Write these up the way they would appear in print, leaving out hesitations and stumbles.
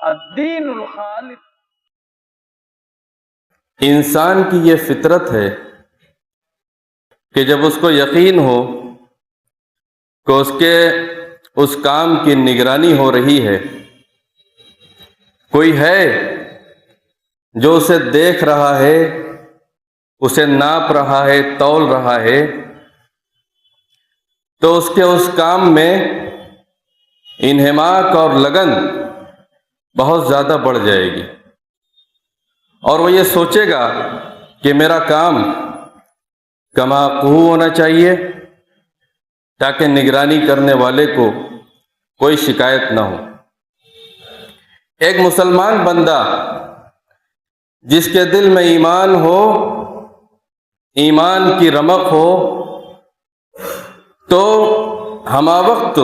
الدین الخالص۔ انسان کی یہ فطرت ہے کہ جب اس کو یقین ہو کہ اس کام کی نگرانی ہو رہی ہے، کوئی ہے جو اسے دیکھ رہا ہے، اسے ناپ رہا ہے، تول رہا ہے، تو اس کے اس کام میں انہماک اور لگن بہت زیادہ بڑھ جائے گی، اور وہ یہ سوچے گا کہ میرا کام کماقو ہونا چاہیے تاکہ نگرانی کرنے والے کو کوئی شکایت نہ ہو۔ ایک مسلمان بندہ جس کے دل میں ایمان ہو، ایمان کی رمق ہو، تو ہمہ وقت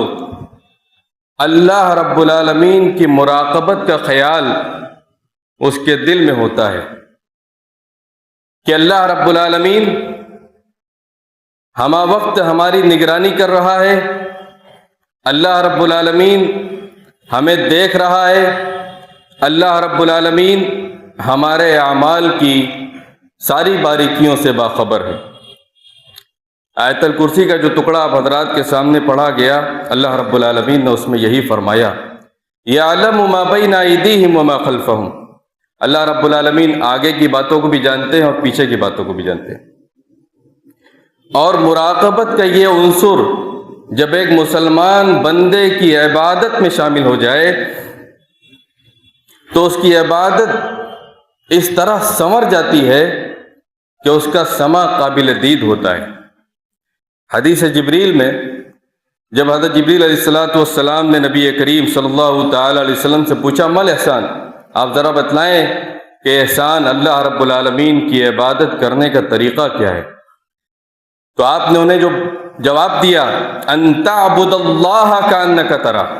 اللہ رب العالمین کی مراقبت کا خیال اس کے دل میں ہوتا ہے کہ اللہ رب العالمین ہمہ وقت ہماری نگرانی کر رہا ہے، اللہ رب العالمین ہمیں دیکھ رہا ہے، اللہ رب العالمین ہمارے اعمال کی ساری باریکیوں سے باخبر ہے۔ آیت الکرسی کا جو ٹکڑا آپ حضرات کے سامنے پڑھا گیا، اللہ رب العالمین نے اس میں یہی فرمایا، یعلم ما بین ایدیہم وما خلفہم۔ اللہ رب العالمین آگے کی باتوں کو بھی جانتے ہیں اور پیچھے کی باتوں کو بھی جانتے ہیں۔ اور مراقبت کا یہ عنصر جب ایک مسلمان بندے کی عبادت میں شامل ہو جائے تو اس کی عبادت اس طرح سنور جاتی ہے کہ اس کا سمع قابل دید ہوتا ہے۔ حدیث جبریل میں جب حضرت جبریل علیہ السلام نے نبی کریم صلی اللہ تعالی علیہ وسلم سے پوچھا مل احسان، آپ ذرا بتلائیں کہ احسان اللہ رب العالمین کی عبادت کرنے کا طریقہ کیا ہے، تو آپ نے انہیں جو جواب دیا، ان تعبد اللہ کانک تراہ،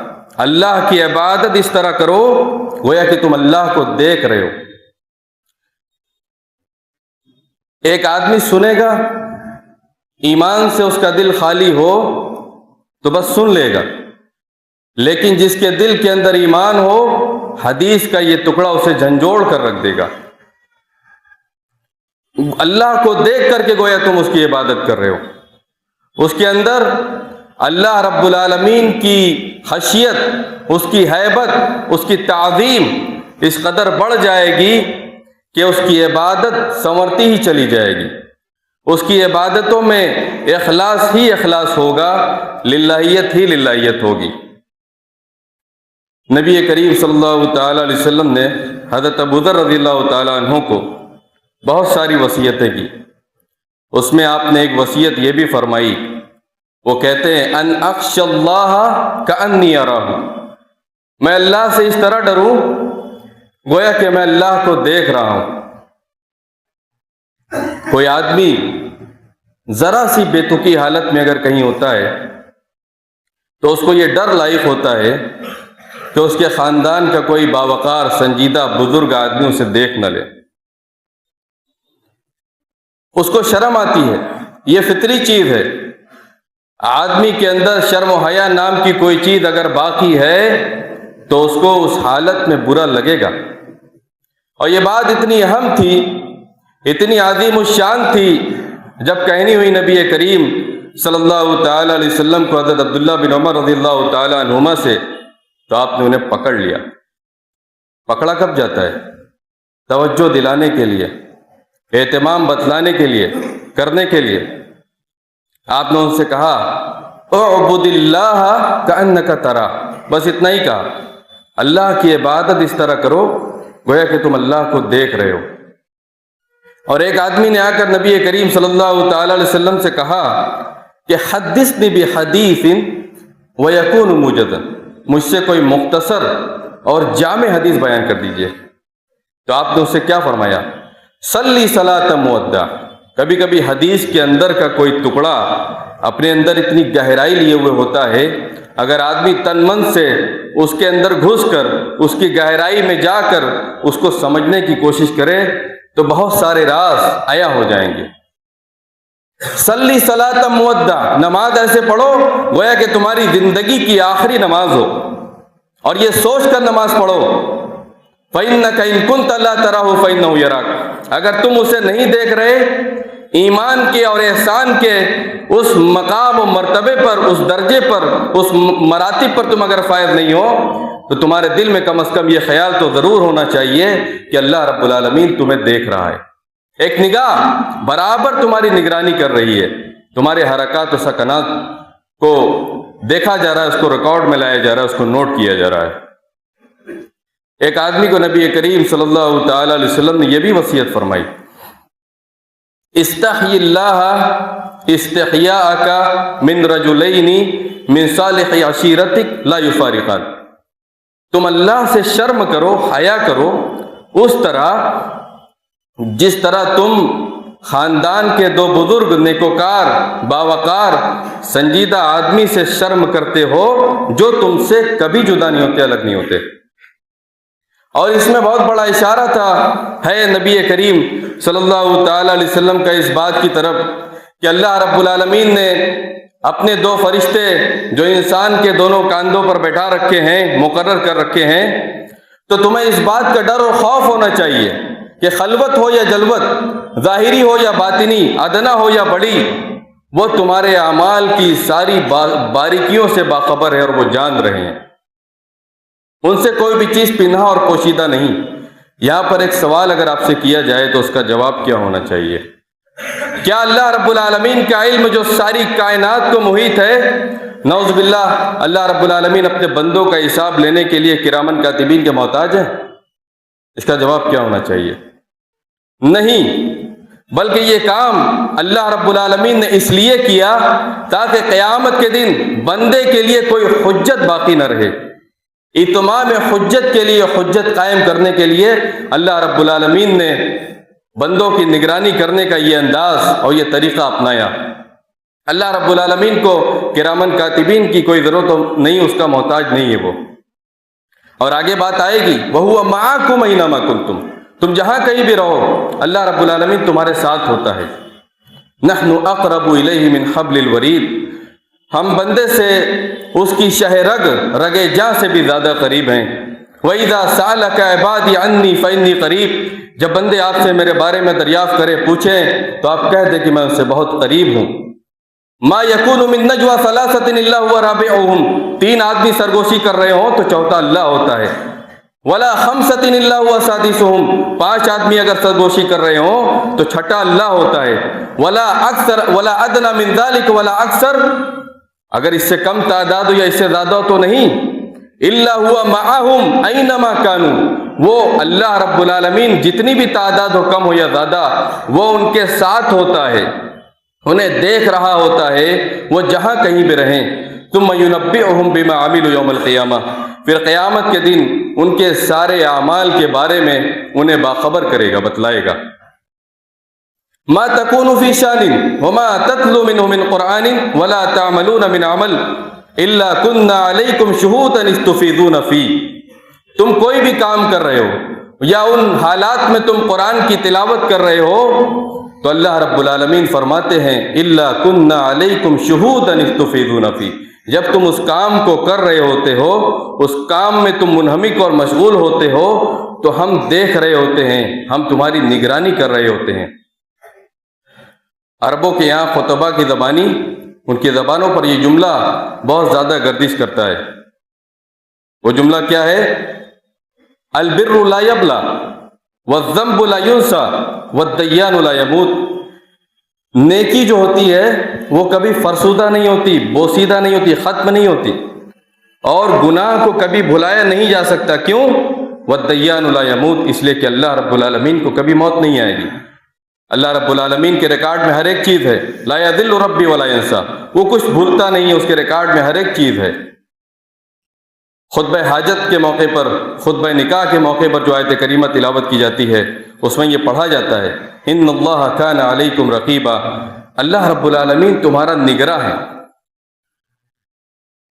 اللہ کی عبادت اس طرح کرو گویا کہ تم اللہ کو دیکھ رہے ہو۔ ایک آدمی سنے گا، ایمان سے اس کا دل خالی ہو تو بس سن لے گا، لیکن جس کے دل کے اندر ایمان ہو، حدیث کا یہ ٹکڑا اسے جھنجھوڑ کر رکھ دے گا۔ اللہ کو دیکھ کر کے گویا تم اس کی عبادت کر رہے ہو، اس کے اندر اللہ رب العالمین کی خشیت، اس کی ہیبت، اس کی تعظیم اس قدر بڑھ جائے گی کہ اس کی عبادت سنورتی ہی چلی جائے گی، اس کی عبادتوں میں اخلاص ہی اخلاص ہوگا، للہیت ہی للہیت ہوگی۔ نبی کریم صلی اللہ تعالی علیہ وسلم نے حضرت ابو ذر رضی اللہ تعالیٰ عنہ کو بہت ساری وصیتیں کی، اس میں آپ نے ایک وصیت یہ بھی فرمائی، وہ کہتے ہیں ان اخشى اللہ کانی اراہ، میں اللہ سے اس طرح ڈروں گویا کہ میں اللہ کو دیکھ رہا ہوں۔ کوئی آدمی ذرا سی بے تکی حالت میں اگر کہیں ہوتا ہے تو اس کو یہ ڈر لاحق ہوتا ہے کہ اس کے خاندان کا کوئی باوقار سنجیدہ بزرگ آدمی اسے دیکھ نہ لے، اس کو شرم آتی ہے، یہ فطری چیز ہے۔ آدمی کے اندر شرم و حیا نام کی کوئی چیز اگر باقی ہے تو اس کو اس حالت میں برا لگے گا۔ اور یہ بات اتنی اہم تھی، اتنی عظیم الشان تھی، جب کہنی ہوئی نبی کریم صلی اللہ تعالی علیہ وسلم کو حضرت عبداللہ بن عمر رضی اللہ تعالی عنہما سے، تو آپ نے انہیں پکڑ لیا۔ پکڑا کب جاتا ہے؟ توجہ دلانے کے لیے، اہتمام بتلانے کے لیے، کرنے کے لیے۔ آپ نے ان سے کہا اعبد اللہ کأنک تراہ، بس اتنا ہی کہا، اللہ کی عبادت اس طرح کرو گویا کہ تم اللہ کو دیکھ رہے ہو۔ اور ایک آدمی نے آ کر نبی کریم صلی اللہ تعالی علیہ وسلم سے کہا کہ حدثنی بحدیث ویکون موجزا، مجھ سے کوئی مختصر اور جامع حدیث بیان کر دیجئے۔ تو آپ نے اس سے کیا فرمایا؟ صلی صلاۃ مودع۔ کبھی کبھی حدیث کے اندر کا کوئی ٹکڑا اپنے اندر اتنی گہرائی لیے ہوئے ہوتا ہے، اگر آدمی تن من سے اس کے اندر گھس کر اس کی گہرائی میں جا کر اس کو سمجھنے کی کوشش کرے تو بہت سارے راز عیا ہو جائیں گے۔ صلی صلاۃ مودع، نماز ایسے پڑھو گویا کہ تمہاری زندگی کی آخری نماز ہو، اور یہ سوچ کر نماز پڑھو فَإِنَّكَ إِن كُنتَ لَا تَرَاهُ فَإِنَّهُ يَرَاكَ، اگر تم اسے نہیں دیکھ رہے، ایمان کے اور احسان کے اس مقام و مرتبے پر، اس درجے پر، اس مراتب پر تم اگر فائز نہیں ہو، تو تمہارے دل میں کم از کم یہ خیال تو ضرور ہونا چاہیے کہ اللہ رب العالمین تمہیں دیکھ رہا ہے۔ ایک نگاہ برابر تمہاری نگرانی کر رہی ہے، تمہارے حرکات و سکنات کو دیکھا جا رہا ہے، اس کو ریکارڈ میں لایا جا رہا ہے، اس کو نوٹ کیا جا رہا ہے۔ ایک آدمی کو نبی کریم صلی اللہ تعالی علیہ وسلم نے یہ بھی وصیت فرمائی، استحی اللہ استحیاءک من رجلین من صالح عشیرتک لا یفارقان، تم اللہ سے شرم کرو، حیا کرو، اس طرح جس طرح تم خاندان کے دو بزرگ نیکوکار باوقار سنجیدہ آدمی سے شرم کرتے ہو جو تم سے کبھی جدا نہیں ہوتے، الگ نہیں ہوتے۔ اور اس میں بہت بڑا اشارہ تھا ہے نبی کریم صلی اللہ تعالی علیہ وسلم کا اس بات کی طرف کہ اللہ رب العالمین نے اپنے دو فرشتے جو انسان کے دونوں کاندھوں پر بیٹھا رکھے ہیں، مقرر کر رکھے ہیں، تو تمہیں اس بات کا ڈر اور خوف ہونا چاہیے کہ خلوت ہو یا جلوت، ظاہری ہو یا باطنی، ادنا ہو یا بڑی، وہ تمہارے اعمال کی ساری باریکیوں سے باخبر ہے اور وہ جان رہے ہیں، ان سے کوئی بھی چیز پنہا اور پوشیدہ نہیں۔ یہاں پر ایک سوال اگر آپ سے کیا جائے تو اس کا جواب کیا ہونا چاہیے؟ کیا اللہ رب العالمین کا علم جو ساری کائنات کو محیط ہے، نعوذ باللہ اللہ رب العالمین اپنے بندوں کا حساب لینے کے لیے کرامن کاتبین کے محتاج ہیں؟ اس کا جواب کیا ہونا چاہیے؟ نہیں، بلکہ یہ کام اللہ رب العالمین نے اس لیے کیا تاکہ قیامت کے دن بندے کے لیے کوئی حجت باقی نہ رہے۔ اتمام حجت کے لیے، حجت قائم کرنے کے لیے اللہ رب العالمین نے بندوں کی نگرانی کرنے کا یہ انداز اور یہ طریقہ اپنایا۔ اللہ رب العالمین کو کرامن کاتبین کی کوئی ضرورت نہیں، اس کا محتاج نہیں ہے وہ۔ اور آگے بات آئے گی، وَهُوَ مَعَكُمْ أَيْنَمَا كُنْتُمْ، تم جہاں کہیں بھی رہو اللہ رب العالمین تمہارے ساتھ ہوتا ہے۔ نَحْنُ أَقْرَبُ إِلَيْهِ مِنْ حَبْلِ الْوَرِيدِ، ہم بندے سے اس کی شہ رگ جاں سے بھی زیادہ قریب ہیں۔ وَإِذَا سَأَلَكَ عِبَادِي عَنِّي فَإِنِّي قَرِيب، جب بندے آپ سے میرے بارے میں دریافت کریں، پوچھیں، تو آپ کہہ دیں کہ میں ان سے بہت قریب ہوں۔ مَا يَكُونُ مِن نَجْوَى ثَلَاثَةٍ إِلَّا هُوَ رَابِعُهُمْ، تین آدمی سرگوشی کر رہے ہوں تو چوتھا اللہ ہوتا ہے۔ وَلَا خَمْسَةٍ إِلَّا هُوَ سَادِسُهُمْ، پانچ آدمی اگر سرگوشی کر رہے ہوں تو چھٹا اللہ ہوتا ہے۔ وَلَا أَدْنَى مِن ذَلِكَ وَلَا أَكْثَرَ، اگر اس سے کم تعداد ہو یا اس سے زیادہ تو نہیں۔ إِلَّا هُوَ مَعَهُمْ أَيْنَمَا كَانُوا، وہ اللہ رب العالمین جتنی بھی تعداد ہو، کم ہو یا زیادہ، وہ ان کے ساتھ ہوتا ہے، انہیں دیکھ رہا ہوتا ہے، وہ جہاں کہیں بھی رہیں۔ ثُمَّ يُنَبِّئُهُم بِمَا عَمِلُوا يَوْمَ الْقِيَامَةِ، پھر قیامت کے دن ان کے سارے اعمال کے بارے میں انہیں باخبر کرے گا، بتلائے گا۔ ما تكون في شان وما تتلو منه من قرآن ولا تعملون من عمل الا كنا عليكم شهودا اذ تفيضون فيه، تم کوئی بھی کام کر رہے ہو یا ان حالات میں تم قرآن کی تلاوت کر رہے ہو تو اللہ رب العالمین فرماتے ہیں الا كنا عليكم شهودا اذ تفيضون فيه، جب تم اس کام کو کر رہے ہوتے ہو، اس کام میں تم منہمک اور مشغول ہوتے ہو تو ہم دیکھ رہے ہوتے ہیں، ہم تمہاری نگرانی کر رہے ہوتے ہیں۔ عربوں کے یہاں خطبہ کی زبانی، ان کی زبانوں پر یہ جملہ بہت زیادہ گردش کرتا ہے۔ وہ جملہ کیا ہے؟ البر لا یبلا والذنب لا ینسا والدیان لا یموت، نیکی جو ہوتی ہے وہ کبھی فرسودہ نہیں ہوتی، بوسیدہ نہیں ہوتی، ختم نہیں ہوتی، اور گناہ کو کبھی بھلایا نہیں جا سکتا۔ کیوں؟ والدیان لا یموت، اس لیے کہ اللہ رب العالمین کو کبھی موت نہیں آئے گی۔ اللہ رب العالمین کے ریکارڈ میں ہر ایک چیز ہے، لا یضل ربی ولا ینسا، وہ کچھ بھولتا نہیں ہے، اس کے ریکارڈ میں ہر ایک چیز ہے۔ خطبہ حاجت کے موقع پر، خطبہ نکاح کے موقع پر جو آیت کریمہ تلاوت کی جاتی ہے اس میں یہ پڑھا جاتا ہے ان اللہ کان علیکم رقیبا، اللہ رب العالمین تمہارا نگراں ہے۔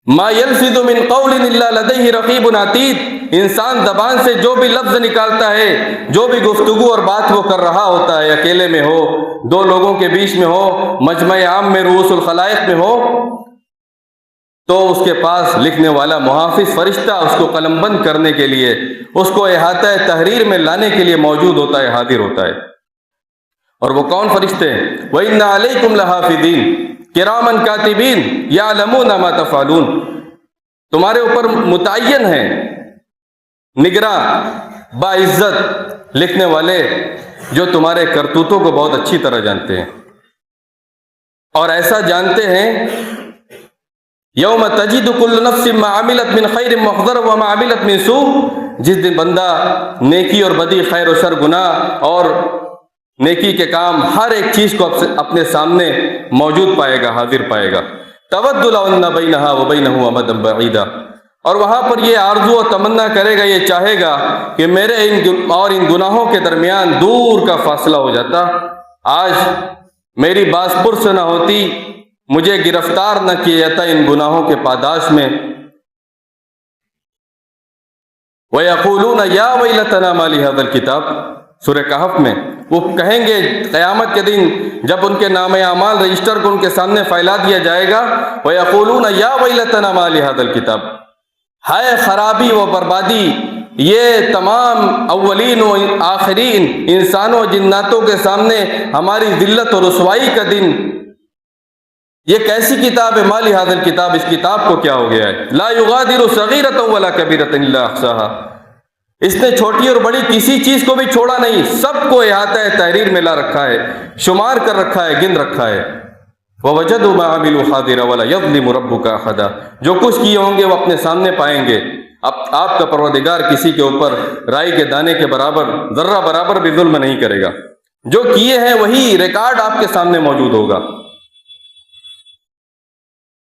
ما یلفظ من قول الا لدیہ رقیب عتید، انسان زبان سے جو بھی لفظ نکالتا ہے، جو بھی گفتگو اور بات وہ کر رہا ہوتا ہے، اکیلے میں ہو، دو لوگوں کے بیچ میں ہو، مجمع عام میں، رؤوس الخلائق میں ہو، تو اس کے پاس لکھنے والا محافظ فرشتہ اس کو قلم بند کرنے کے لیے، اس کو احاطہ تحریر میں لانے کے لیے موجود ہوتا ہے، حاضر ہوتا ہے۔ اور وہ کون فرشتے ہیں؟ وَإِنَّ عَلَيْكُمْ لَحَافِظِينَ كِرَامًا كَاتِبِينَ يَعْلَمُونَ مَا تَفْعَلُونَ، تمہارے اوپر متعین ہیں نگراں باعزت لکھنے والے جو تمہارے کرتوتوں کو بہت اچھی طرح جانتے ہیں، اور ایسا جانتے ہیں یوم تجد کل نفس ما عملت من خیر محضر وما عملت من سوء، جس دن بندہ نیکی اور بدی، خیر و شر، گناہ اور نیکی کے کام، ہر ایک چیز کو اپنے سامنے موجود پائے گا، حاضر پائے گا۔ تود لو ان بینہا وبینہ امدا بعیدا، اور وہاں پر یہ آرزو و تمنا کرے گا، یہ چاہے گا کہ میرے ان گناہوں کے درمیان دور کا فاصلہ ہو جاتا، آج میری باز پرس نہ ہوتی، مجھے گرفتار نہ کیا جاتا ان گناہوں کے پاداش میں۔ وَيَقُولُونَ يَا وَيْلَتَنَا مَا لِهَذَا الْكِتَابِ، سورہ کہف میں وہ کہیں گے قیامت کے دن جب ان کے نام اعمال رجسٹر کو ان کے سامنے پھیلا دیا جائے گا، وَيَقُولُونَ يَا وَيْلَتَنَا مَا لِهَذَا الْكِتَابِ، ہائے خرابی و بربادی، یہ تمام اولین و آخرین انسانوں و جناتوں کے سامنے ہماری ذلت و رسوائی کا دن، یہ کیسی کتاب ہے؟ مالی حاضر کتاب، اس کتاب کو کیا ہو گیا ہے؟ لا یغادر صغیرۃ ولا کبیرۃ الا احصاها، اس نے چھوٹی اور بڑی کسی چیز کو بھی چھوڑا نہیں، سب کو احاطہ تحریر میں لا رکھا ہے، شمار کر رکھا ہے، گن رکھا ہے۔ ووجدوا ما عملوا حاضرا ولا یظلم ربک احدا، جو کچھ کیے ہوں گے وہ اپنے سامنے پائیں گے۔ اب آپ کا پروردگار کسی کے اوپر رائی کے دانے کے برابر، ذرہ برابر بھی ظلم نہیں کرے گا، جو کیے ہیں وہی ریکارڈ آپ کے سامنے موجود ہوگا۔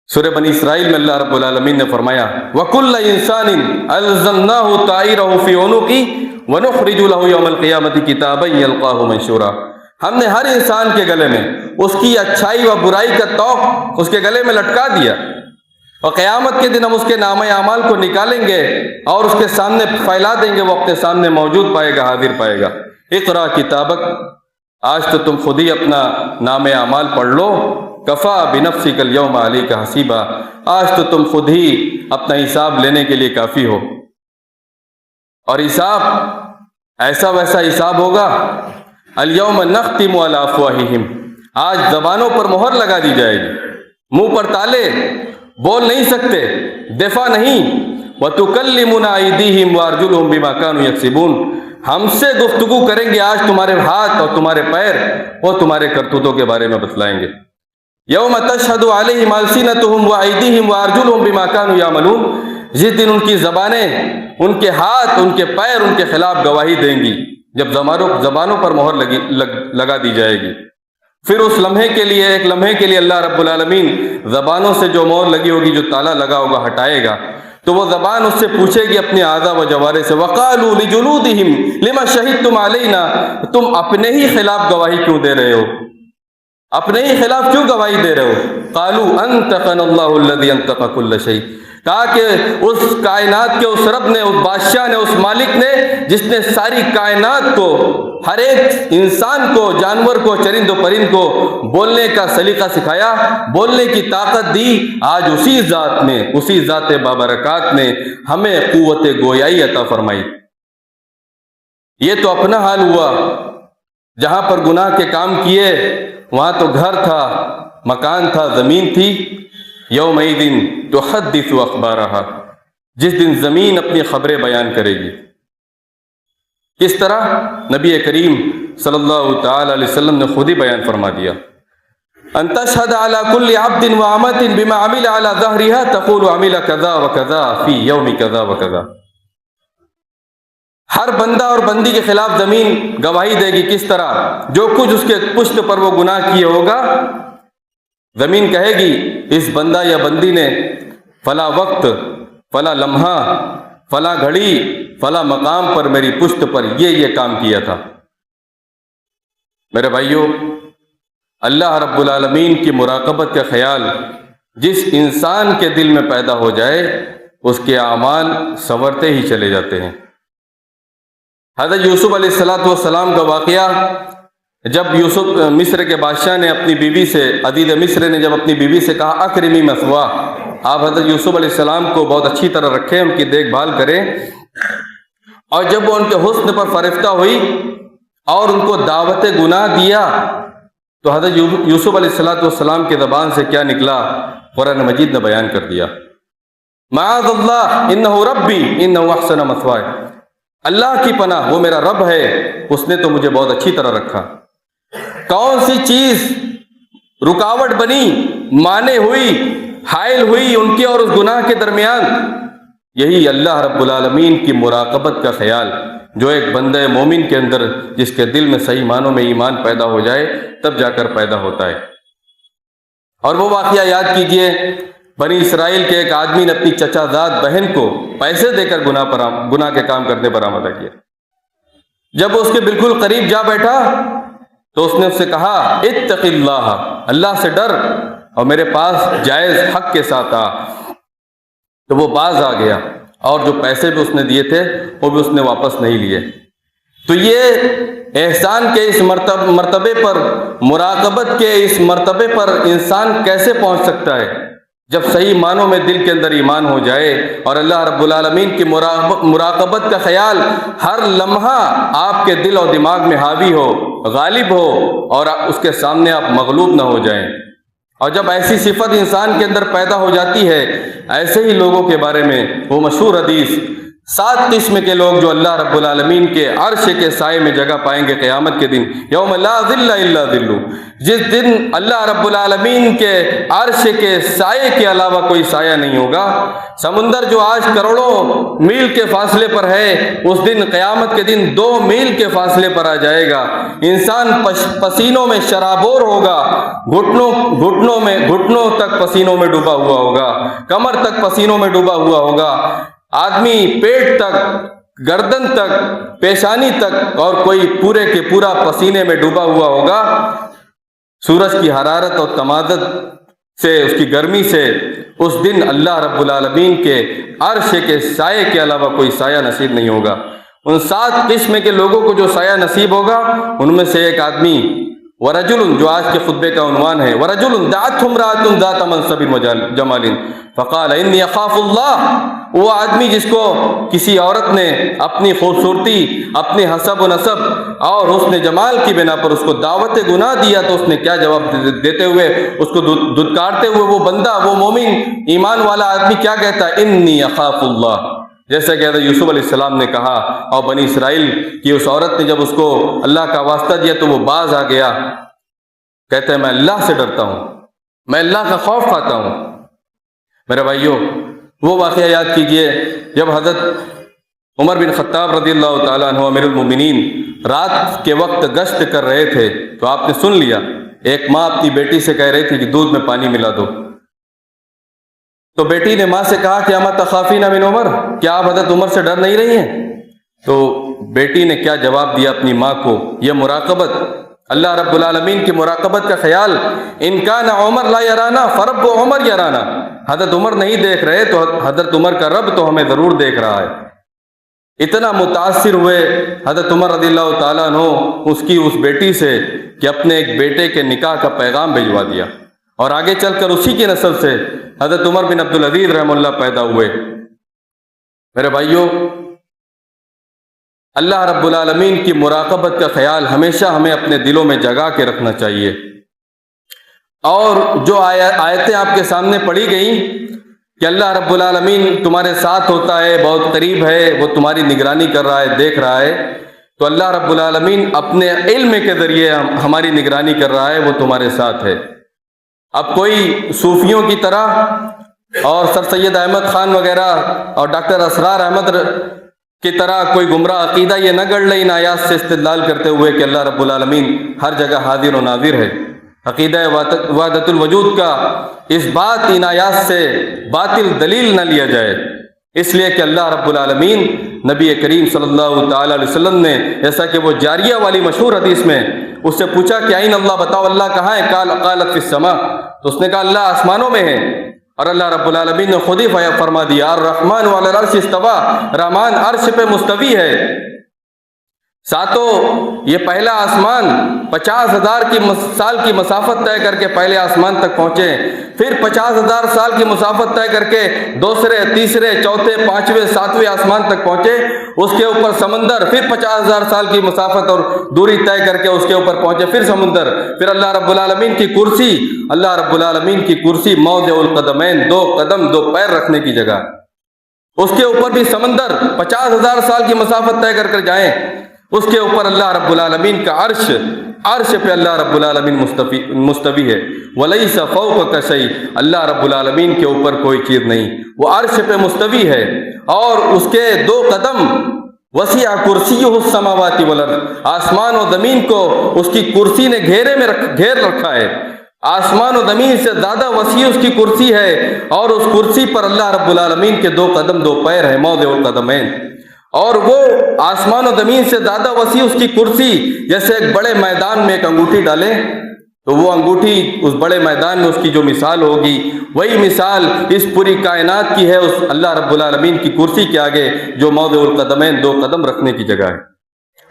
سورہ بنی اسرائیل میں اللہ رب العالمین نے فرمایا وَكُلَّ إِنسَانٍ أَلْزَمْنَاهُ طَائِرَهُ فِي عُنُقِهِ وَنُخْرِجُ لَهُ يَوْمَ الْقِيَامَةِ كِتَابًا يَلْقَاهُ مَنشُورًا، ہم نے ہر انسان کے گلے میں اس کی اچھائی و برائی کا توق اس کے گلے میں لٹکا دیا، اور قیامت کے دن ہم اس کے نامہ اعمال کو نکالیں گے اور اس کے سامنے پھیلا دیں گے، وہ اپنے سامنے موجود پائے گا، حاضر پائے گا۔ اقرا کتابک، آج تو تم خود ہی اپنا نام اعمال پڑھ لو، کفا بنفسک الیوم علیک حسیبا، آج تو تم خود ہی اپنا حساب لینے کے لیے کافی ہو، اور حساب ایسا ویسا حساب ہوگا۔ الیوم نختم علی افواہہم، آج زبانوں پر مہر لگا دی جائے گی، منہ پر تالے، بول نہیں سکتے، دفاع نہیں۔ وتکلمنا ایدیہم وارجلہم بما کانوا یکسبون، ہم سے گفتگو کریں گے آج تمہارے ہاتھ اور تمہارے پیر، وہ تمہارے کرتوتوں کے بارے میں بتلائیں گے۔ یوم تشہد علیہم السنتہم وایدیہم وارجلہم بما کانوا یعملون، جس دن ان کی زبانیں، ان کے ہاتھ، ان کے پیر ان کے خلاف گواہی دیں گی، جب زبانوں پر مہر لگا دی جائے گی۔ پھر اس لمحے کے لیے، ایک لمحے کے لیے اللہ رب العالمین زبانوں سے جو مہر لگی ہوگی، جو تالا لگا ہوگا، ہٹائے گا، تو وہ زبان اس سے پوچھے گی اپنے اعضاء و جوارح سے، وقالوا لجلودہم لما شہدتم علینا، تم اپنے ہی خلاف گواہی کیوں دے رہے ہو؟ اپنے ہی خلاف کیوں گواہی دے رہے ہو؟ قالوا انطقنا اللہ الذی انطق کل شیء، کہا کہ اس کائنات کے اس رب نے، اس بادشاہ نے، اس مالک نے، جس نے ساری کائنات کو، ہر ایک انسان کو، جانور کو، چرند و پرند کو بولنے کا سلیقہ سکھایا، بولنے کی طاقت دی، آج اسی ذات نے، اسی ذات بابرکات نے ہمیں قوت گویائی عطا فرمائی۔ یہ تو اپنا حال ہوا، جہاں پر گناہ کے کام کیے وہاں تو گھر تھا، مکان تھا، زمین تھی۔ یومئذ تحدث اخبارہا، جس دن زمین اپنی خبریں بیان کرے گی۔ کس طرح؟ نبی کریم صلی اللہ تعالی علیہ وسلم نے خود ہی بیان فرما دیا، ان تشہد علی کل عبد وامۃ بما عمل علی ظہرہا تقول عمل کذا وکذا فی یوم کذا وکذا، ہر بندہ اور بندی کے خلاف زمین گواہی دے گی۔ کس طرح؟ جو کچھ اس کے پشت پر وہ گناہ کیے ہوگا، زمین کہے گی اس بندہ یا بندی نے فلاں وقت، فلاں لمحہ، فلاں گھڑی، فلاں مقام پر میری پشت پر یہ کام کیا تھا۔ میرے بھائیوں، اللہ رب العالمین کی مراقبت کا خیال جس انسان کے دل میں پیدا ہو جائے، اس کے اعمال سنورتے ہی چلے جاتے ہیں۔ حضرت یوسف علیہ السلام کا واقعہ، جب یوسف مصر کے بادشاہ نے اپنی بیوی سے، عزیز مصر نے جب اپنی بیوی سے کہا اکرمی مثواہ، آپ حضرت یوسف علیہ السلام کو بہت اچھی طرح رکھیں، ان کی دیکھ بھال کریں، اور جب وہ ان کے حسن پر فرفتہ ہوئی اور ان کو دعوت گناہ دیا تو حضرت یوسف علیہ السلام کی زبان سے کیا نکلا قرآن مجید نے بیان کر دیا، معاذ اللہ انہ ربی انہ احسن مثوائے، اللہ کی پناہ، وہ میرا رب ہے، اس نے تو مجھے بہت اچھی طرح رکھا۔ کون سی چیز رکاوٹ بنی، مانے ہوئی، حائل ہوئی ان کے اور اس گناہ کے درمیان؟ یہی اللہ رب العالمین کی مراقبت کا خیال، جو ایک بندہ مومن کے اندر جس کے دل میں صحیح معنوں میں ایمان پیدا ہو جائے تب جا کر پیدا ہوتا ہے۔ اور وہ واقعہ یاد کیجئے، بنی اسرائیل کے ایک آدمی نے اپنی چچا زاد بہن کو پیسے دے کر گناہ کے کام کرنے پر آمادہ کیا۔ جب وہ اس کے بالکل قریب جا بیٹھا تو اس نے اس سے کہا اتق اللہ، اللہ سے ڈر اور میرے پاس جائز حق کے ساتھ آ۔ تو وہ باز آ گیا اور جو پیسے بھی اس نے دیے تھے وہ بھی اس نے واپس نہیں لیے۔ تو یہ احسان کے اس مرتبے پر، مراقبت کے اس مرتبے پر انسان کیسے پہنچ سکتا ہے؟ جب صحیح معنوں میں دل کے اندر ایمان ہو جائے اور اللہ رب العالمین کی مراقبت کا خیال ہر لمحہ آپ کے دل اور دماغ میں حاوی ہو، غالب ہو، اور اس کے سامنے آپ مغلوب نہ ہو جائیں۔ اور جب ایسی صفت انسان کے اندر پیدا ہو جاتی ہے، ایسے ہی لوگوں کے بارے میں وہ مشہور حدیث، 7 قسم کے لوگ جو اللہ رب العالمین کے عرش کے سائے میں جگہ پائیں گے قیامت کے دن، یوم لا ظل الا ظلہ، جس دن اللہ رب العالمین کے عرش کے سائے کے علاوہ کوئی سایہ نہیں ہوگا۔ سمندر جو آج کروڑوں میل کے فاصلے پر ہے، اس دن قیامت کے دن 2 میل کے فاصلے پر آ جائے گا۔ انسان پسینوں میں شرابور ہوگا، گھٹنوں تک پسینوں میں ڈوبا ہوا ہوگا، کمر تک پسینوں میں ڈوبا ہوا ہوگا، آدمی پیٹ تک، گردن تک، پیشانی تک، اور کوئی پورے کے پورا پسینے میں ڈوبا ہوا ہوگا۔ سورج کی حرارت اور تمادت سے، اس کی گرمی سے اس دن اللہ رب العالمین کے عرش کے سائے کے علاوہ کوئی سایہ نصیب نہیں ہوگا۔ ان 7 قسم کے لوگوں کو جو سایہ نصیب ہوگا ان میں سے ایک آدمی، ورجل، جو آج کے خطبے کا عنوان ہے، ورجل دعته امرأة ذات منصب وجمال فقال انی اخاف اللہ، وہ آدمی جس کو کسی عورت نے اپنی خوبصورتی، اپنی حسب و نسب اور حسن جمال کی بنا پر اس کو دعوت گناہ دیا، تو اس نے کیا جواب دیتے ہوئے، اس کو دھتکارتے ہوئے وہ بندہ، وہ مومن ایمان والا آدمی کیا کہتا ہے؟ انی اخاف اللہ، جیسا کہ حضرت یوسف علیہ السلام نے کہا۔ اور بنی اسرائیل کی اس عورت نے جب اس کو اللہ کا واسطہ دیا تو وہ باز آ گیا، کہتا ہے میں اللہ سے ڈرتا ہوں، میں اللہ کا خوف کھاتا ہوں۔ میرے بھائیوں، وہ واقعہ یاد کیجئے جب حضرت عمر بن خطاب رضی اللہ تعالیٰ عنہ امیر المومنین رات کے وقت گشت کر رہے تھے تو آپ نے سن لیا ایک ماں اپنی بیٹی سے کہہ رہی تھی کہ دودھ میں پانی ملا دو۔ تو بیٹی نے ماں سے کہا کہ اما تخافین من عمر، کیا آپ حضرت عمر سے ڈر نہیں رہی ہیں؟ تو بیٹی نے کیا جواب دیا اپنی ماں کو؟ یہ مراقبت، اللہ رب العالمین کی مراقبت کا خیال، ان کان عمر لا یرانا فرب عمر یرانا، حضرت عمر نہیں دیکھ رہے تو حضرت عمر کا رب تو ہمیں ضرور دیکھ رہا ہے۔ اتنا متاثر ہوئے حضرت عمر رضی اللہ تعالیٰ عنہ اس بیٹی سے کہ اپنے ایک بیٹے کے نکاح کا پیغام بھجوا دیا، اور آگے چل کر اسی کی نسل سے حضرت عمر بن عبدالعزیز رحم اللہ پیدا ہوئے۔ میرے بھائیوں، اللہ رب العالمین کی مراقبت کا خیال ہمیشہ ہمیں اپنے دلوں میں جگا کے رکھنا چاہیے۔ اور جو آیتیں آپ کے سامنے پڑھی گئیں کہ اللہ رب العالمین تمہارے ساتھ ہوتا ہے، بہت قریب ہے، وہ تمہاری نگرانی کر رہا ہے، دیکھ رہا ہے، تو اللہ رب العالمین اپنے علم کے ذریعے ہماری نگرانی کر رہا ہے، وہ تمہارے ساتھ ہے۔ اب کوئی صوفیوں کی طرح اور سر سید احمد خان وغیرہ اور ڈاکٹر اسرار احمد کی طرح کوئی گمراہ عقیدہ یہ نہ گڑھ لے ان آیات سے استدلال کرتے ہوئے کہ اللہ رب العالمین ہر جگہ حاضر و ناظر ہے۔ عقیدہ وحدت الوجود کا اس بات ان آیات سے باطل دلیل نہ لیا جائے، اس لیے کہ اللہ رب العالمین نبی کریم صلی اللہ تعالی علیہ وسلم نے، جیسا کہ وہ جاریہ والی مشہور حدیث میں اس سے پوچھا کہ آئین اللہ، بتاؤ اللہ کہاں ہے؟ قالت فی السماء، تو اس نے کہا اللہ آسمانوں میں ہے، اور اللہ رب العالمین نے خود ہی فرما دیا الرحمن علی العرش استویٰ، رحمان عرش پہ مستوی ہے۔ ساتوں یہ پہلا آسمان 50,000 سال کی مسافت طے کر کے پہلے آسمان تک پہنچے، پھر 50,000 سال کی مسافت طے کر کے دوسرے، تیسرے، چوتھے، پانچویں، ساتویں آسمان تک پہنچے، اس کے اوپر سمندر، پھر 50,000 سال کی مسافت اور دوری طے کر کے اس کے اوپر پہنچے، پھر سمندر، پھر اللہ رب العالمین کی کرسی، اللہ رب العالمین کی کرسی موضع القدمین، 2 قدم 2 پیر رکھنے کی جگہ، اس کے اوپر بھی سمندر 50,000 سال کی مسافت طے کر جائیں، اس کے اوپر اللہ رب العالمین کا عرش پہ اللہ رب العالمین مستوی ہے، وَلَيْسَ فَوْقَكَ شَيْءٌ، اللہ رب العالمین کے اوپر کوئی چیز نہیں، وہ عرش پہ مستوی ہے، اور اس کے 2 قدم، وسیع کرسیہ السماوات والارض، آسمان و زمین کو اس کی کرسی نے گھیر رکھا ہے، آسمان و زمین سے زیادہ وسیع اس کی کرسی ہے، اور اس کرسی پر اللہ رب العالمین کے 2 قدم 2 پیر ہیں، موضع القدمین، اور وہ آسمان و زمین سے زیادہ وسیع اس کی کرسی، جیسے ایک بڑے میدان میں ایک انگوٹھی ڈالیں تو وہ انگوٹھی اس بڑے میدان میں اس کی جو مثال ہوگی، وہی مثال اس پوری کائنات کی ہے اس اللہ رب العالمین کی کرسی کے آگے، جو موضع القدمین 2 قدم رکھنے کی جگہ ہے،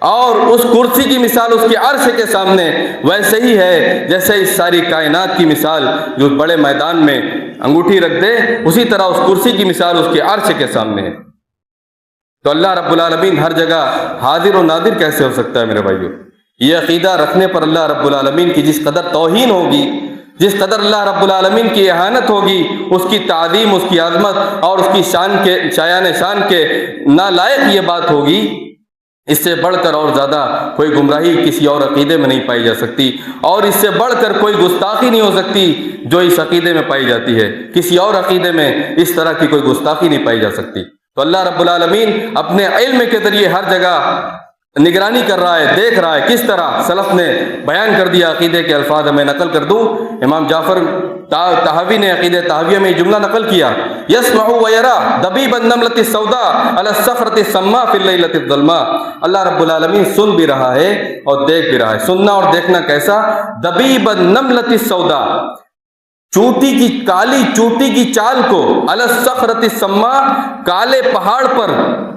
اور اس کرسی کی مثال اس کے عرش کے سامنے ویسے ہی ہے جیسے اس ساری کائنات کی مثال جو بڑے میدان میں انگوٹھی رکھ دے، اسی طرح اس کرسی کی مثال اس کے عرش کے سامنے ہے۔ تو اللہ رب العالمین ہر جگہ حاضر و ناظر کیسے ہو سکتا ہے میرے بھائیو؟ یہ عقیدہ رکھنے پر اللہ رب العالمین کی جس قدر توہین ہوگی، جس قدر اللہ رب العالمین کی اہانت ہوگی، اس کی تعظیم، اس کی عظمت اور اس کی شان کے نالائق یہ بات ہوگی، اس سے بڑھ کر اور زیادہ کوئی گمراہی کسی اور عقیدے میں نہیں پائی جا سکتی، اور اس سے بڑھ کر کوئی گستاخی نہیں ہو سکتی جو اس عقیدے میں پائی جاتی ہے، کسی اور عقیدے میں اس طرح کی کوئی گستاخی نہیں پائی جا سکتی۔ تو اللہ رب العالمین اپنے علم کے ذریعے ہر جگہ نگرانی کر رہا ہے، دیکھ رہا ہے، کس طرح سلف نے بیان کر دیا عقیدے کے الفاظ میں نقل کر دوں۔ امام جعفر طحاوی نے عقیدہ طحاویہ میں جملہ نقل کیا، یسمع ویرا دبیب النملۃ السوداء علی الصخرۃ السماء فی اللیلۃ الظلماء، اللہ رب العالمین سن بھی رہا ہے اور دیکھ بھی رہا ہے۔ سننا اور دیکھنا کیسا؟ دبیب النملۃ السوداء، کالی چوٹی کی چال کو، علی الصخرۃ السماء، کالے پہاڑ پر،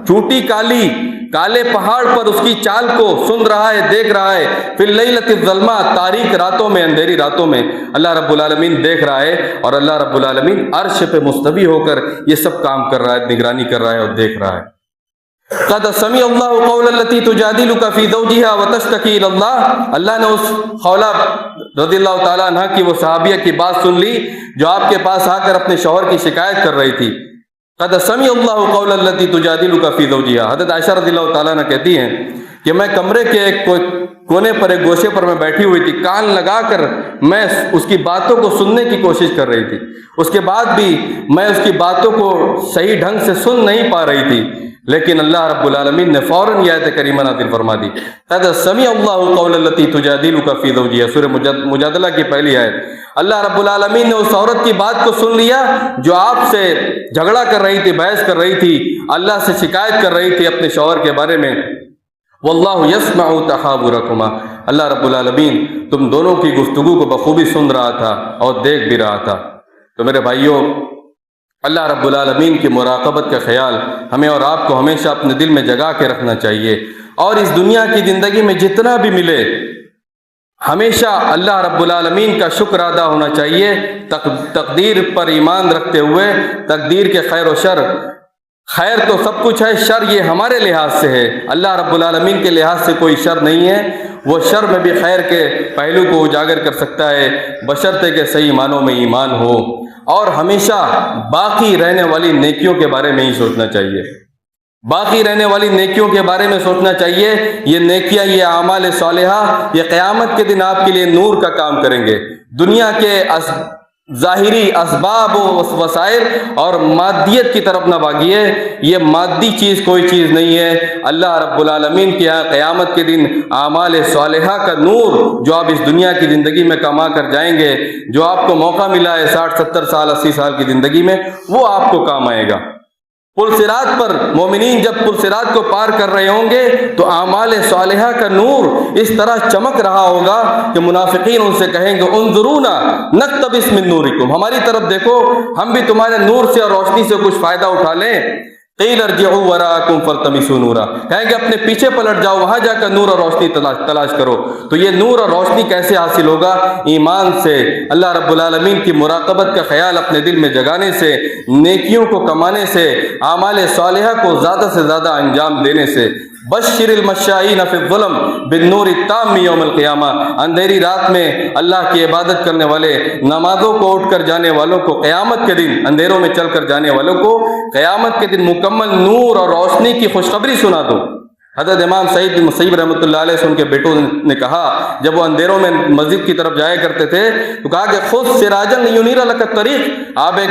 چوٹی کالے پہاڑ پر اس کی چال کو سن رہا ہے، دیکھ رہا ہے، فی اللیلۃ الظلماء، تاریک راتوں میں، اندھیری راتوں میں اللہ رب العالمین دیکھ رہا ہے، اور اللہ رب العالمین عرش پہ مستوی ہو کر یہ سب کام کر رہا ہے، نگرانی کر رہا ہے اور دیکھ رہا ہے۔ قد سمع اللہ قول التي تجادلك في زوجها وتشتكي الى اللہ، اللہ نے اس خولہ رضی اللہ تعالیٰ عنہ کی وہ صحابیہ کی بات سن لی جو آپ کے پاس آ کر اپنے شوہر کی شکایت کر رہی تھی۔ قد سمع اللہ قول التي تجادلك في زوجها، حضرت عائشہ رضی اللہ تعالیٰ عنہ کہتی ہیں کہ میں کمرے کے ایک کونے پر، ایک گوشے پر میں بیٹھی ہوئی تھی، کان لگا کر میں اس کی باتوں کو سننے کی کوشش کر رہی تھی، اس کے بعد بھی میں اس کی باتوں کو صحیح ڈھنگ سے سن نہیں پا رہی تھی، لیکن اللہ رب العالمین نے فوراً یہ آیت کریمہ نازل فرما دی، قد سمع اللہ قول التي تجادلك في زوجها، سورہ مجادلہ کی پہلی آیت۔ اللہ رب العالمین نے اس عورت کی بات کو سن لیا جو آپ سے جھگڑا کر رہی تھی، بحث کر رہی تھی، اللہ سے شکایت کر رہی تھی اپنے شوہر کے بارے میں۔ واللہ یسمع تحاورکما، اللہ رب العالمین تم دونوں کی گفتگو کو بخوبی سن رہا تھا اور دیکھ بھی رہا تھا۔ تو میرے بھائیوں، اللہ رب العالمین کی مراقبت کا خیال ہمیں اور آپ کو ہمیشہ اپنے دل میں جگا کے رکھنا چاہیے، اور اس دنیا کی زندگی میں جتنا بھی ملے ہمیشہ اللہ رب العالمین کا شکر ادا ہونا چاہیے، تقدیر پر ایمان رکھتے ہوئے، تقدیر کے خیر و شر، خیر تو سب کچھ ہے، شر یہ ہمارے لحاظ سے ہے، اللہ رب العالمین کے لحاظ سے کوئی شر نہیں ہے، وہ شر میں بھی خیر کے پہلو کو اجاگر کر سکتا ہے، بشرطے کہ صحیح معنوں میں ایمان ہو، اور ہمیشہ باقی رہنے والی نیکیوں کے بارے میں ہی سوچنا چاہیے، باقی رہنے والی نیکیوں کے بارے میں سوچنا چاہیے۔ یہ نیکیاں، یہ اعمال صالحہ، یہ قیامت کے دن آپ کے لیے نور کا کام کریں گے۔ دنیا کے ظاہری اسباب و وسائل اور مادیت کی طرف نہ بھاگیے، یہ مادی چیز کوئی چیز نہیں ہے، اللہ رب العالمین کے یہاں قیامت کے دن اعمال صالحہ کا نور جو آپ اس دنیا کی زندگی میں کما کر جائیں گے، جو آپ کو موقع ملا ہے 60 70 سال 80 سال کی زندگی میں، وہ آپ کو کام آئے گا۔ پل صراط پر مومنین جب پل صراط کو پار کر رہے ہوں گے تو اعمال صالحہ کا نور اس طرح چمک رہا ہوگا کہ منافقین ان سے کہیں گے انظرونا نقتبس من نورکم، ہماری طرف دیکھو، ہم بھی تمہارے نور سے اور روشنی سے کچھ فائدہ اٹھا لیں۔ قیل ارجعوا وراءکم فالتمسوا نورا، کہیں گے اپنے پیچھے پلٹ جاؤ، وہاں جا کر نور اور روشنی تلاش کرو۔ تو یہ نور اور روشنی کیسے حاصل ہوگا؟ ایمان سے، اللہ رب العالمین کی مراقبت کا خیال اپنے دل میں جگانے سے، نیکیوں کو کمانے سے، اعمال صالحہ کو زیادہ سے زیادہ انجام دینے سے۔ بشر المشائین فی الظلم بالنور التام یوم القیامہ، اندھیری رات میں اللہ کی عبادت کرنے والے، نمازوں کو اٹھ کر جانے والوں کو قیامت کے دن، اندھیروں میں چل کر جانے والوں کو قیامت کے دن مکمل نور اور روشنی کی خوشخبری سنا دو۔ حضرت امام سعید بن مسیب رحمۃ اللہ علیہ سے ان کے بیٹوں نے کہا، جب وہ اندھیروں میں مسجد کی طرف جایا کرتے تھے تو کہا کہ خود سراجن ینیر لک الطریق، آپ ایک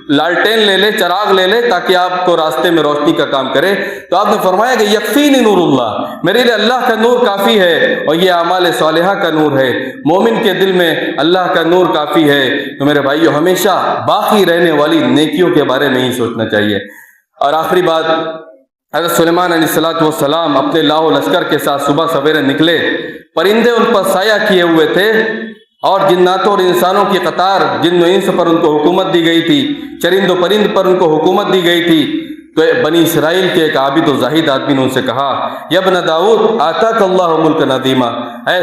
لالٹین لے لے، چراغ لے لے تاکہ آپ کو راستے میں روشنی کا کام کرے۔ تو آپ نے فرمایا کہ یکفینی نور اللہ، میرے لیے اللہ کا نور کافی ہے، اور یہ اعمال صالحہ کا نور ہے۔ مومن کے دل میں اللہ کا نور کافی ہے۔ تو میرے بھائیو، ہمیشہ باقی رہنے والی نیکیوں کے بارے میں ہی سوچنا چاہیے۔ اور آخری بات، حضرت سلیمان علیہ السلام اپنے لاہ و لشکر کے ساتھ صبح سویرے نکلے، پرندے ان پر سایہ کیے ہوئے تھے، اور جناتوں اور انسانوں کی قطار، جن و انس پر ان کو حکومت دی گئی تھی، چرند و پرند پر ان کو حکومت دی گئی تھی۔ تو بنی اسرائیل کے ایک عابد و زاہد آدمی نے ان سے کہا، یا ابن داؤد آتاک اللہ ملک عظیما، اے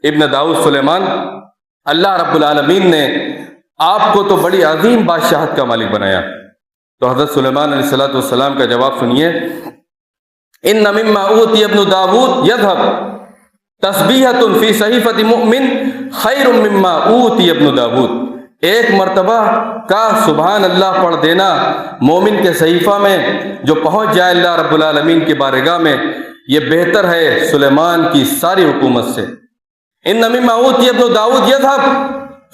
ابن داؤد سلیمان، اللہ رب العالمین نے آپ کو تو بڑی عظیم بادشاہت کا مالک بنایا۔ تو حضرت سلیمان علیہ السلام کا جواب سنیے، ان مما اوتی ابن داود یذهب تسبیحۃ فی صحیفۃ مؤمن خیر مما اوتی ابن داود، ایک مرتبہ کا سبحان اللہ پڑھ دینا مومن کے صحیفہ میں جو پہنچ جائے اللہ رب العالمین کی بارگاہ میں، یہ بہتر ہے سلیمان کی ساری حکومت سے۔ ان مما اوتی ابن داود یذهب،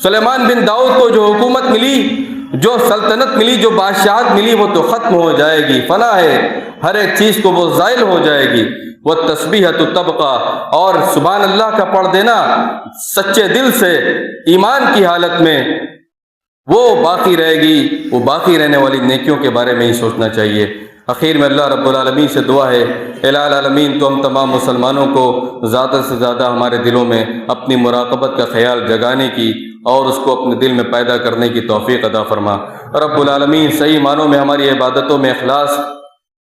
سلیمان بن داؤد کو جو حکومت ملی، جو سلطنت ملی، جو بادشاہت ملی، وہ تو ختم ہو جائے گی، فنا ہے، ہر ایک چیز کو وہ زائل ہو جائے گی۔ وہ تسبیحۃ تبقا، اور سبحان اللہ کا پڑھ دینا سچے دل سے ایمان کی حالت میں وہ باقی رہے گی۔ وہ باقی رہنے والی نیکیوں کے بارے میں ہی سوچنا چاہیے۔ اخیر میں اللہ رب العالمین سے دعا ہے، الہ العالمین تو ہم تمام مسلمانوں کو زیادہ سے زیادہ ہمارے دلوں میں اپنی مراقبت کا خیال جگانے کی اور اس کو اپنے دل میں پیدا کرنے کی توفیق عطا فرما۔ رب العالمین صحیح معنوں میں ہماری عبادتوں میں اخلاص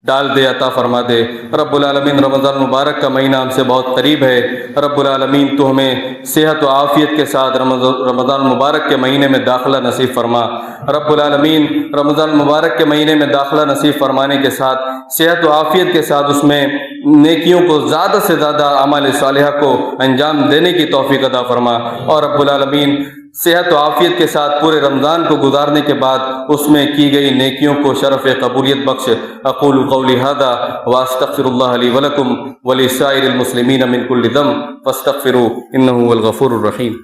ڈال دے، عطا فرما دے۔ رب العالمین رمضان المبارک کا مہینہ ہم سے بہت قریب ہے، رب العالمین تو ہمیں صحت و عافیت کے ساتھ رمضان المبارک کے مہینے میں داخلہ نصیب فرما۔ رب العالمین رمضان المبارک کے مہینے میں داخلہ نصیب فرمانے کے ساتھ صحت و عافیت کے ساتھ اس میں نیکیوں کو زیادہ سے زیادہ اعمال صالحہ کو انجام دینے کی توفیق عطا فرما، اور رب العالمین صحت و عافیت کے ساتھ پورے رمضان کو گزارنے کے بعد اس میں کی گئی نیکیوں کو شرف قبولیت بخش۔ اقول قولی ھذا واستغفر اللہ لی ولکم ولسائر المسلمین من کل ذنب فاستغفروہ انہ هو الغفور الرحیم۔